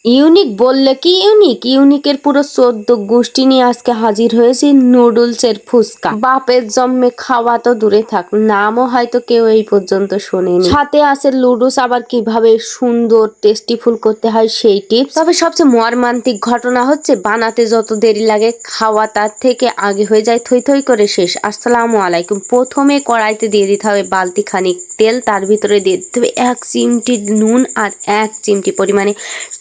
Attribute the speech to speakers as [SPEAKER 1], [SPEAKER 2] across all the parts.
[SPEAKER 1] Unique বললে কি ইউনিকের পুরো ১৪ গোষ্ঠী নিয়ে আজকে হাজির হয়েছি নুডলসের ফুচকা। বাপের জন্মে খাওয়া তো দূরে থাক, নামও হয়তো কেউ এই পর্যন্ত শোনেনি। সাথে আছে লুডুস, আবার কিভাবে সুন্দর টেস্টিফুল করতে হয় সেই টিপস। তবে সবচেয়ে মর্মান্তিক ঘটনা হচ্ছে বানাতে যত দেরি লাগে খাওয়া তার থেকে আগে হয়ে যায় থই থই করে শেষ। আসসালামু আলাইকুম। প্রথমে কড়াইতে দিয়ে দিতে হবে বালতি খানিক তেল, তার ভিতরে দিয়ে দিতে হবে ১ চিমটি নুন আর ১ চিমটি পরিমাণে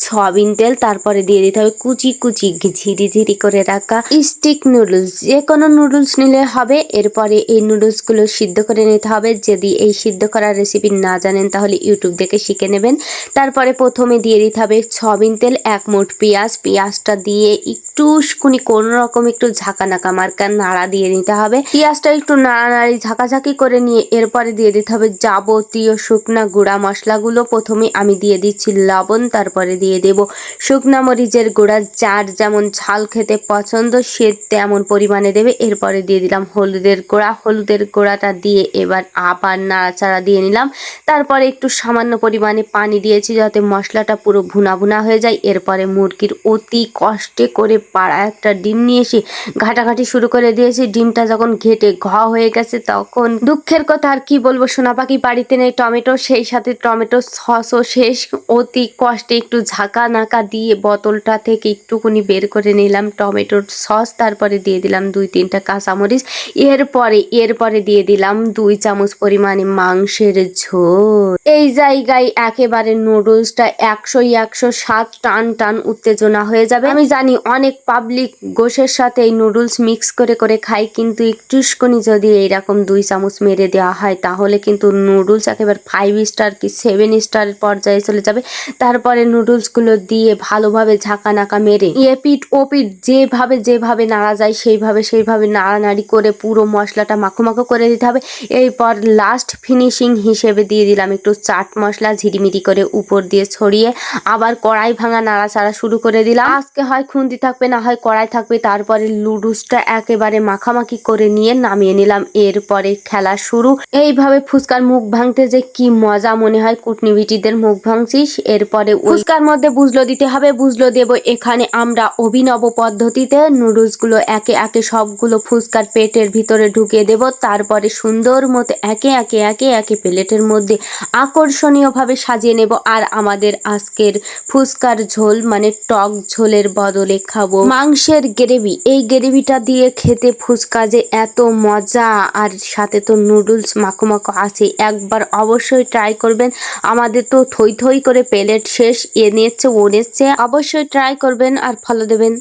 [SPEAKER 1] সয়াবিন তেল। তারপরে দিয়ে দিতে হবে কুচি কুচি ঝিরি ঝিরি করে রাখা স্টিক নুডলস, যে কোনো নুডলস নিলে হবে। এরপরে এই নুডলসগুলো সিদ্ধ করে নিতে হবে। যদি এই সিদ্ধ করার রেসিপি না জানেন তাহলে ইউটিউব দেখে শিখে নেবেন। তারপরে প্রথমে দিয়ে দিতে হবে সয়াবিন তেল, ১ মুঠ পেঁয়াজটা দিয়ে একটু কোনো রকম একটু ঝাঁকা মার্কা নাড়া দিয়ে নিতে হবে। পেঁয়াজটা একটু নাড়ানাড়ি ঝাঁকাঝাঁকি করে নিয়ে এরপরে দিয়ে দিতে হবে যাবতীয় শুকনা গুঁড়া মশলাগুলো। প্রথমে আমি দিয়ে দিচ্ছি লবণ, তারপরে দিয়ে দেব শুকনা মরিচের গুঁড়া, যার যেমন ঝাল খেতে পছন্দ সে তেমন পরিমাণে দেবে। এরপরে দিয়ে দিলাম হলুদের গুঁড়াটা দিয়ে এবার আবার নাড়াচাড়া দিয়ে নিলাম। তারপরে একটু সামান্য পরিমাণে পানি দিয়েছি যাতে মশলাটা পুরো ভুনা হয়ে যায়। এরপরে মুরগির অতি কষ্টে করে পাড়া একটা ডিম নিয়ে এসে ঘাটাঘাটি শুরু করে দিয়েছি। ডিমটা যখন ঘেটে হয়ে গেছে তখন দুঃখের কথা আর কি বলবো, সোনা পাখি বাড়িতে নেই টমেটো, সেই সাথে টমেটো সসও শেষ। অতি কষ্টে একটু নাকা দিয়ে বোতলটা থেকে একটুকুনি বের করে নিলাম টমেটোর সস। তারপরে দিয়ে দিলাম ২-৩টা কাঁচামরিচ। এরপরে দিয়ে দিলাম ২ চামচ পরিমাণে মাংসের ঝোল। এই জায়গায় একেবারে নুডলসটা ১০০ স্বাদ টান উত্তেজনা হয়ে যাবে। আমি জানি অনেক পাবলিক গোশের সাথে এই নুডলস মিক্স করে খায়, কিন্তু একটুখানি যদি এইরকম ২ চামচ মেরে দেওয়া হয় তাহলে কিন্তু নুডলস একেবারে ৫ স্টার কি ৭ স্টার পর্যায়ে চলে যাবে। তারপরে নুডলসগুলো দিয়ে ভালোভাবে নাকা মেরে এপিট ওপিট যেভাবে নাড়া যায় সেইভাবে নাড়ানাড়ি করে পুরো মশলাটা মাখো করে দিতে হবে। এরপর লাস্ট ফিনিশিং হিসেবে দিয়ে দিলাম একটু চাট মশলা ঝিরিমিরি করে উপর দিয়ে ছড়িয়ে আবার কড়াই ভাঙা নাড়াচাড়া শুরু করে দিলাম। আজকে হয় খুন্তি থাকবে না হয় কড়াই থাকবে। তারপরে লুডুসটা একেবারে মাখামাখি করে নিয়ে নামিয়ে নিলাম। এরপরে খেলা শুরু। এইভাবে ফুচকার মুখ ভাঙতে যে কি মজা মনে হয়, কুটনিবিটিদের মুখ ভাঙছিস। এরপরে ফুচকার মধ্যে বুঝলো দিতে হবে, বুঝলো দেব। এখানে আমরা অভিনব পদ্ধতিতে নুডলসগুলো একে সবগুলো ফুচকার পেটের ভিতরে ঢুকিয়ে দেব। তারপরে সুন্দর মতো একে প্লেটের মধ্যে আকর্ষণীয়ভাবে সাজিয়ে নেব। আর আমাদের আজকের ফুচকার ঝোল মানে টক ঝোলের বদলে খাবো মাংসের গ্রেভি। এই গ্রেভিটা দিয়ে খেতে ফুচকা যে এত মজা, আর সাথে তো নুডলস মাখো আছে। একবার অবশ্যই ট্রাই করবেন। আমাদের তো থই করে প্লেট শেষ, এ নিচ্ছে ও নিচ্ছে। অবশ্যই ট্রাই করবেন আর ফলো দেবেন।